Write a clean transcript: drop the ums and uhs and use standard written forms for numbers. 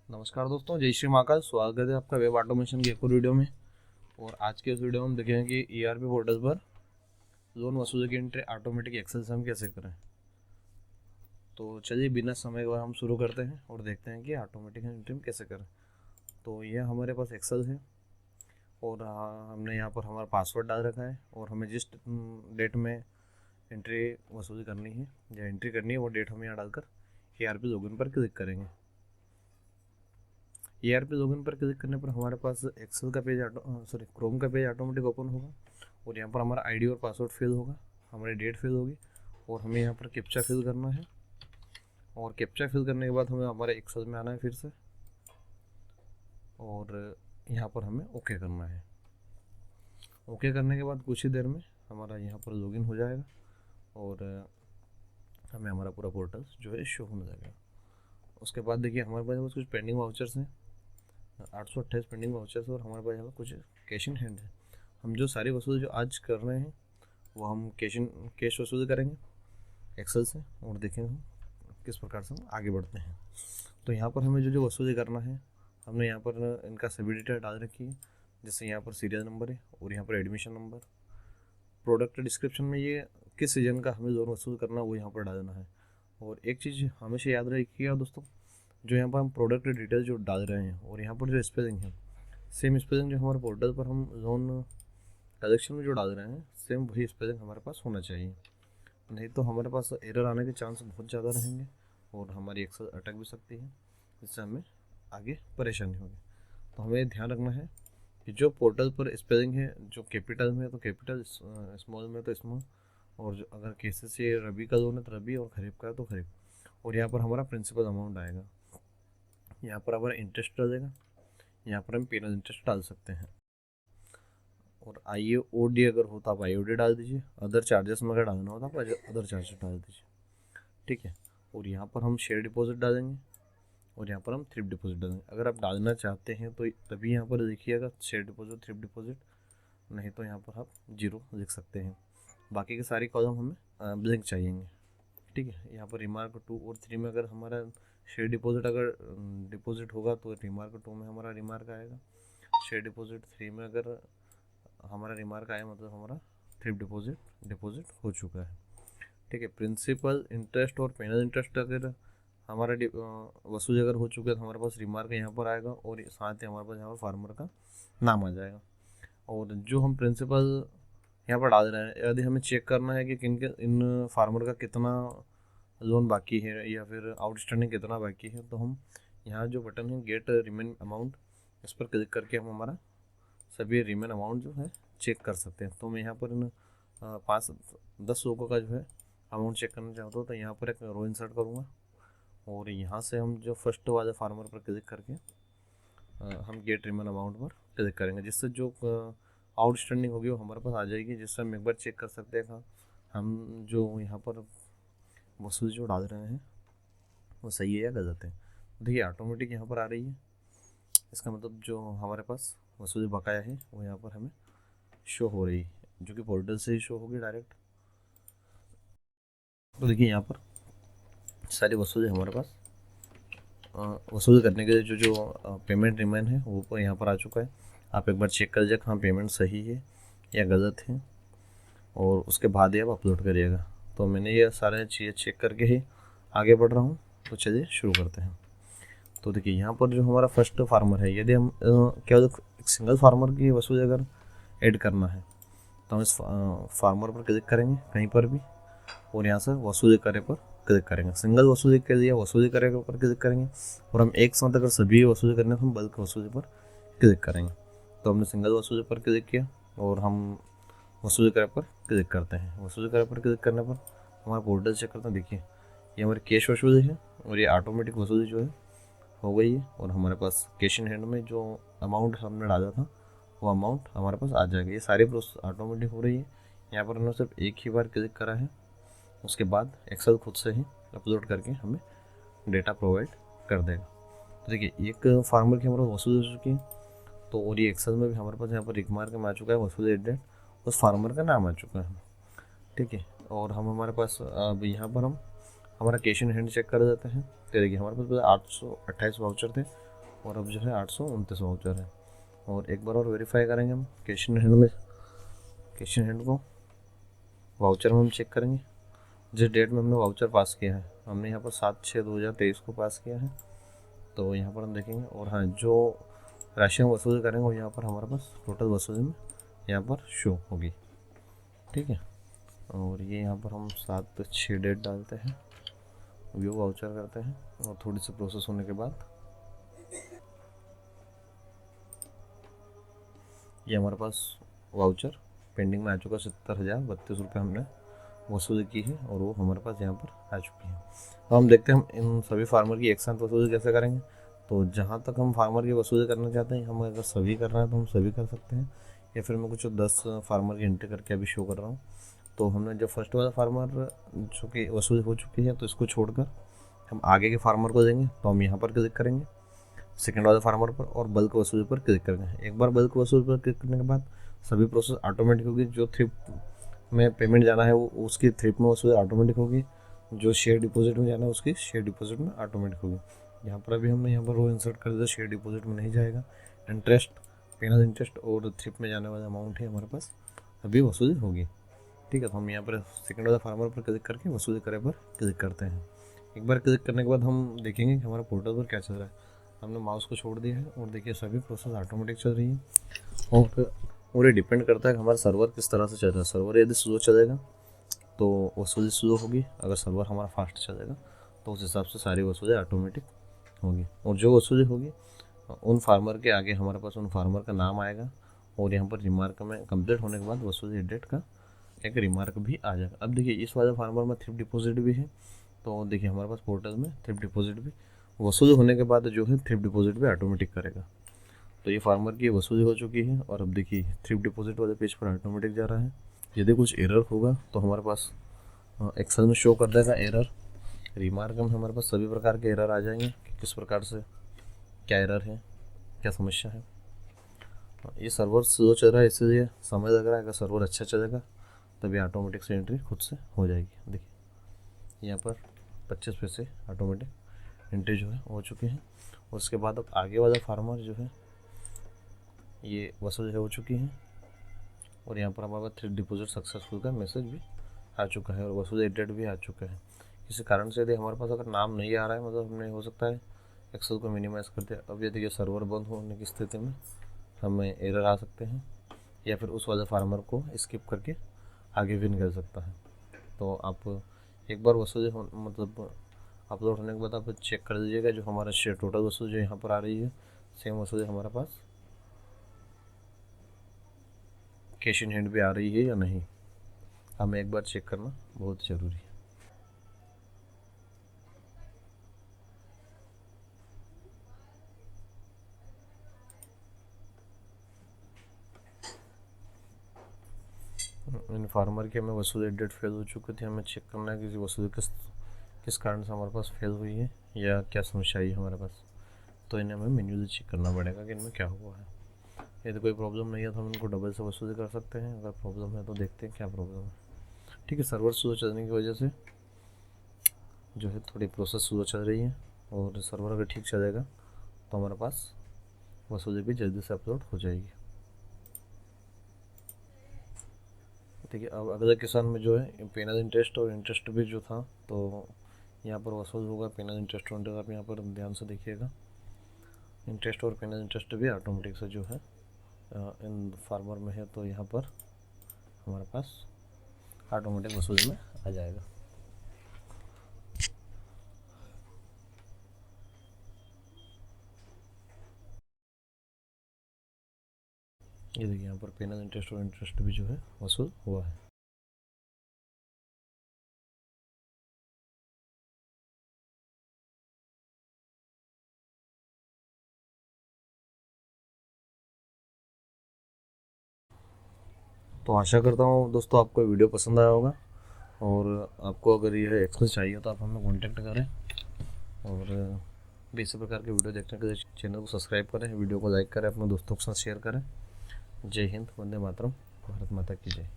नमस्कार दोस्तों, जय श्री महाकाल। स्वागत है आपका वेब ऑटोमेशन के एक और वीडियो में। और आज के इस वीडियो में हम देखेंगे कि ईआरपी पोर्टल पर लोन वसूली की एंट्री ऑटोमेटिक एक्सेल से हम कैसे करें। तो चलिए बिना समय के हम शुरू करते हैं और देखते हैं कि ऑटोमेटिक एंट्री हम कैसे करें। तो यह हमारे पास एक्सेल है और हमने यहाँ पर हमारा पासवर्ड डाल रखा है और हमें जिस डेट में एंट्री वसूली करनी है या एंट्री करनी है वो डेट हम यहाँ डालकर ईआरपी लॉगिन पर क्लिक करेंगे। ईआरपी लॉगिन पर क्लिक करने पर हमारे पास एक्सेल का पेज क्रोम का पेज ऑटोमेटिक ओपन होगा और यहाँ पर हमारा आईडी और पासवर्ड फिल होगा, हमारी डेट फिल होगी और हमें यहाँ पर कैप्चा फिल करना है। और कैप्चा फिल करने के बाद हमें हमारे एक्सेल में आना है फिर से और यहाँ पर हमें ओके करना है। ओके करने के बाद कुछ ही देर में हमारा यहाँ पर लॉगिन हो जाएगा और हमें हमारा पूरा पोर्टल जो है शो होने लगेगा। उसके बाद देखिए हमारे पास कुछ पेंडिंग वाउचर्स हैं, 828 पेंडिंग वाउचर्स और हमारे पास यहाँ कुछ कैश इन हैंड है। हम जो सारी वसूली जो आज कर रहे हैं वो हम कैश वसूली करेंगे एक्सेल से और देखेंगे हम किस प्रकार से हम आगे बढ़ते हैं। तो यहाँ पर हमें जो वसूली करना है हमने यहाँ पर इनका सभी डिटेल डाल रखी है, जैसे यहाँ पर सीरियल नंबर है और यहाँ पर एडमिशन नंबर, प्रोडक्ट डिस्क्रिप्शन में ये किस सीजन का हमें लोन वसूल करना है वो यहाँ पर डालना है। और एक चीज़ हमेशा याद रखिएगा दोस्तों, जो यहाँ पर हम प्रोडक्ट डिटेल जो डाल रहे हैं और यहाँ पर जो स्पेलिंग है सेम स्पेलिंग जो हमारे पोर्टल पर हम लोन कलेक्शन में जो डाल रहे हैं सेम वही स्पेलिंग हमारे पास होना चाहिए, नहीं तो हमारे पास एरर आने के चांस बहुत ज़्यादा रहेंगे और हमारी एक्सेल अटक भी सकती है, जिससे हमें आगे परेशानी होगी। तो हमें ध्यान रखना है कि जो पोर्टल पर स्पेलिंग है जो कैपिटल में है तो कैपिटल, स्मॉल में तो स्मॉल, और जो अगर केसेस से रबी का लोन है तो रबी और खरीफ का है तो खरीफ। और यहाँ पर हमारा प्रिंसिपल अमाउंट आएगा, यहाँ पर हमारा इंटरेस्ट डालेगा, यहाँ पर हम पेनल इंटरेस्ट डाल सकते हैं। और IOD अगर हो तो आप IOD डाल दीजिए, अदर चार्जेस में अगर डालना हो तो आप अदर चार्जेस डाल दीजिए, ठीक है। और यहाँ पर हम शेयर डिपॉजिट डालेंगे और यहाँ पर हम थ्रिफ्ट डिपॉजिट डालेंगे। अगर आप डालना चाहते हैं तो तभी यहाँ पर लिखिएगा शेयर डिपॉजिट थ्रिफ्ट डिपॉजिट, नहीं तो यहाँ पर आप 0 लिख सकते हैं। बाकी के सारी कॉलम हमें ब्लैंक चाहिए, ठीक है। यहाँ पर रिमार्क 2 और 3 में अगर हमारा शेयर डिपॉजिट अगर डिपॉजिट होगा तो रिमार्क 2 में हमारा रिमार्क आएगा, शेयर डिपॉजिट 3 में अगर हमारा रिमार्क आया मतलब हमारा थ्रिफ्ट डिपॉजिट हो चुका है, ठीक है। प्रिंसिपल इंटरेस्ट और पेनल इंटरेस्ट अगर हमारा वसूली अगर हो चुका है तो हमारे पास रिमार्क यहाँ पर आएगा और साथ ही हमारे पास यहाँ पर फार्मर का नाम आ जाएगा। और जो हम प्रिंसिपल यहाँ पर डाल रहे हैं, यदि हमें चेक करना है कि इन फार्मर का कितना लोन बाकी है या फिर आउटस्टैंडिंग कितना बाकी है, तो हम यहाँ जो बटन है गेट रिमेन अमाउंट, इस पर क्लिक करके हम हमारा सभी रिमेन अमाउंट जो है चेक कर सकते हैं। तो मैं यहाँ पर इन 5-10 लोगों का जो है अमाउंट चेक करना चाहता हूँ तो यहाँ पर एक रो इंसर्ट करूँगा और यहाँ से हम जो फर्स्ट वाले फार्मर पर क्लिक करके हम गेट रिमेन अमाउंट पर क्लिक करेंगे, जिससे जो आउटस्टैंडिंग होगी वो हमारे पास आ जाएगी, जिससे हम एक बार चेक कर सकते हैं हम जो यहाँ पर वसूली जो डाल रहे हैं वो सही है या गलत है। देखिए ऑटोमेटिक यहाँ पर आ रही है, इसका मतलब जो हमारे पास वसूली बकाया है वो यहाँ पर हमें शो हो रही है, जो कि पोर्टल से ही शो होगी डायरेक्ट। तो देखिए यहाँ पर सारी वसूली हमारे पास वसूली करने के लिए जो जो पेमेंट रिमेन है वो यहाँ पर आ चुका है। आप एक बार चेक कर लीजिए हाँ पेमेंट सही है या गलत है और उसके बाद ही आप अपलोड करिएगा। तो मैंने ये सारे चीज़ें चेक करके ही आगे बढ़ रहा हूँ, तो चलिए शुरू करते हैं। तो देखिए यहाँ पर जो हमारा फर्स्ट फार्मर है, यदि हम केवल एक सिंगल फार्मर की वसूली अगर ऐड करना है तो हम इस फार्मर पर क्लिक करेंगे कहीं पर भी और यहाँ से वसूली करे पर क्लिक करेंगे। सिंगल वसूली के लिए वसूली करे पर क्लिक करेंगे और हम एक साथ अगर सभी वसूली करने तो हम बल्क वसूली पर क्लिक करेंगे। तो हमने सिंगल वसूली पर क्लिक किया और हम वसूली करे पर क्लिक करते हैं। वसूली करे पर क्लिक करने पर हमारा पोर्टल चेक करते हैं, देखिए ये हमारी कैश वसूली है और ये ऑटोमेटिक वसूली जो है हो गई है और हमारे पास कैश इन हैंड में जो अमाउंट हमने डाला था वो अमाउंट हमारे पास आ जाएगी। ये सारी प्रोसेस ऑटोमेटिक हो रही है। यहाँ पर हमने सिर्फ एक ही बार क्लिक करा है, उसके बाद एक्सेल खुद से ही अपलोड करके हमें डेटा प्रोवाइड कर देगा। तो देखिए एक फार्मर की हमारे पास वसूली हो चुकी है, तो और ये एक्सेल में भी हमारे पास यहाँ पर रिमार्क में आ चुका है वसूली डेट, उस फार्मर का नाम आ चुका है, ठीक है। और हम हमारे पास अब यहाँ पर हम हमारा कैश इन हैंड चेक कर देते हैं। तो देखिए हमारे पास 828 वाउचर थे और अब जो है 829 वाउचर है। और एक बार और वेरीफाई करेंगे हम कैश इन हैंड में, कैश इन हैंड को वाउचर में हम चेक करेंगे जिस डेट में हमने वाउचर पास किया है। हमने यहाँ पर 7/6/2023 को पास किया है, तो यहाँ पर हम देखेंगे। और हाँ, जो राशि हम वसूली करेंगे वो यहाँ पर हमारे पास टोटल वसूली में यहाँ पर शो होगी। ठीक है, और ये यहाँ पर हम 7/6 डेट डालते हैं, व्यू वाउचर करते हैं, और थोड़ी सी प्रोसेस होने के बाद ये हमारे पास वाउचर पेंडिंग में आ चुका। 70,032 रुपये हमने वसूली की है और वो हमारे पास यहाँ पर आ चुकी है। अब हम देखते हैं हम इन सभी फार्मर की एक साथ वसूली कैसे करेंगे। तो जहाँ तक हम फार्मर की वसूली करना चाहते हैं, हम अगर सभी करना है तो हम सभी कर सकते हैं, या फिर मैं कुछ 10 फार्मर की एंट्री करके अभी शो कर रहा हूँ। तो हमने जो फर्स्ट वाला फार्मर जो कि वसूली हो चुकी है, तो इसको छोड़कर हम आगे के फार्मर को देंगे। तो हम यहाँ पर क्लिक करेंगे सेकेंड वाले फार्मर पर और बल्क वसूली पर क्लिक करेंगे। एक बार बल्क वसूली पर क्लिक करने के बाद सभी प्रोसेस ऑटोमेटिक होगी। जो थ्रिफ्ट में पेमेंट जाना है वो उसकी थ्रिफ्ट में वसूली ऑटोमेटिक होगी, जो शेयर डिपॉजिट में जाना है उसकी शेयर डिपॉजिट में ऑटोमेटिक होगी। यहाँ पर अभी हमने यहाँ पर रो इंसर्ट कर दिया, शेयर डिपॉजिट में नहीं जाएगा। इंटरेस्ट, पेनल इंटरेस्ट और थ्रिफ्ट में जाने वाला अमाउंट है हमारे पास अभी वसूली होगी। ठीक है, तो हम यहाँ पर सेकेंड वाला फार्मर पर क्लिक करके वसूली करे पर क्लिक करते हैं। एक बार क्लिक करने के बाद हम देखेंगे कि हमारा पोर्टल पर क्या चल रहा है। हमने माउस को छोड़ दिया है और देखिए सभी प्रोसेस ऑटोमेटिक चल रही है। और ये डिपेंड करता है कि हमारा सर्वर किस तरह से चल रहा है। सर्वर यदि स्लो चलेगा तो वसूली स्लो होगी, अगर सर्वर हमारा फास्ट चलेगा तो उस हिसाब से सारी वसूली ऑटोमेटिक होगी। और जो वसूली होगी उन फार्मर के आगे हमारे पास उन फार्मर का नाम आएगा, और यहाँ पर रिमार्क में कंप्लीट होने के बाद वसूली डेट का एक रिमार्क भी आ जाएगा। अब देखिए इस वाले फार्मर में थ्रिफ्ट डिपॉजिट भी है, तो देखिए हमारे पास पोर्टल में थ्रिफ्ट डिपॉजिट भी वसूली होने के बाद जो है थ्रिफ्ट डिपॉजिट भी ऑटोमेटिक करेगा। तो ये फार्मर की वसूली हो चुकी है, और अब देखिए थ्रिफ्ट डिपॉजिट वाले पेज पर ऑटोमेटिक जा रहा है। यदि कुछ एरर होगा तो हमारे पास एक्सेल में शो कर देगा एरर। रिमार्क में हमारे पास सभी प्रकार के एरर आ जाएंगे कि किस प्रकार से क्या एरर है, क्या समस्या है। ये सर्वर स्लो चल रहा है इसलिए समय लग रहा है। अगर सर्वर अच्छा चलेगा तभी ऑटोमेटिक से एंट्री खुद से हो जाएगी। देखिए यहाँ पर 25 पैसे ऑटोमेटिक एंट्री जो है हो चुके हैं। और उसके बाद अब आगे वाला फार्मर जो है ये वसूली हो चुकी है, और यहाँ पर हमारे पास थ्रिफ्ट डिपॉजिट सक्सेसफुल का मैसेज भी आ चुका है और वसूली डेट भी आ चुका है। किसी कारण से यदि हमारे पास अगर नाम नहीं आ रहा है, मतलब हमने हो सकता है एक्सेल को मिनिमाइज़ कर दिया, अब यदि ये सर्वर बंद होने की स्थिति में हमें एरर आ सकते हैं, या फिर उस वाले फार्मर को स्किप करके आगे भी निकल सकता है। तो आप एक बार वसूली मतलब अपलोड होने के बाद आप चेक कर लीजिएगा जो हमारा शेयर टोटल वसूली जो यहाँ पर आ रही है, सेम वसूली हमारे पास कैश इन हैंड भी आ रही है या नहीं, हमें एक बार चेक करना बहुत ज़रूरी है। इन फार्मर की हमें वसूली डेट फेल हो चुकी थी, हमें चेक करना है कि वसूली किस कारण से हमारे पास फेल हुई है या क्या समस्या आई है हमारे पास। तो इन्हें हमें मैन्युअली चेक करना पड़ेगा कि इनमें क्या हुआ है। यदि कोई प्रॉब्लम नहीं है तो हम इनको डबल से वसूली कर सकते हैं, अगर प्रॉब्लम है तो देखते हैं क्या प्रॉब्लम है। ठीक है, सर्वर स्लो चलने की वजह से जो है थोड़ी प्रोसेस स्लो चल रही है, और सर्वर अगर ठीक चलेगा तो हमारे पास वसूली भी जल्दी से अपलोड हो जाएगी। देखिए अब अगले किसान में जो है पेनल इंटरेस्ट और इंटरेस्ट भी जो था तो यहाँ पर वसूल होगा। पेनल इंटरेस्ट और इंटरेस्ट आप यहाँ पर ध्यान से देखिएगा, इंटरेस्ट और पेनल इंटरेस्ट भी ऑटोमेटिक से जो है इन फार्मर में है, तो यहाँ पर हमारे पास ऑटोमेटिक वसूली में आ जाएगा। ये देखिए यहाँ पर पेनल इंटरेस्ट और इंटरेस्ट भी जो है वसूल हुआ है। तो आशा करता हूँ दोस्तों आपको वीडियो पसंद आया होगा, और आपको अगर यह एक्सेस चाहिए तो आप हमें कॉन्टेक्ट करें, और भी इसी प्रकार के वीडियो देखने के लिए चैनल को सब्सक्राइब करें, वीडियो को लाइक करें, अपने दोस्तों के साथ शेयर करें। जय हिंद, वंदे मातरम, भारत माता की जय।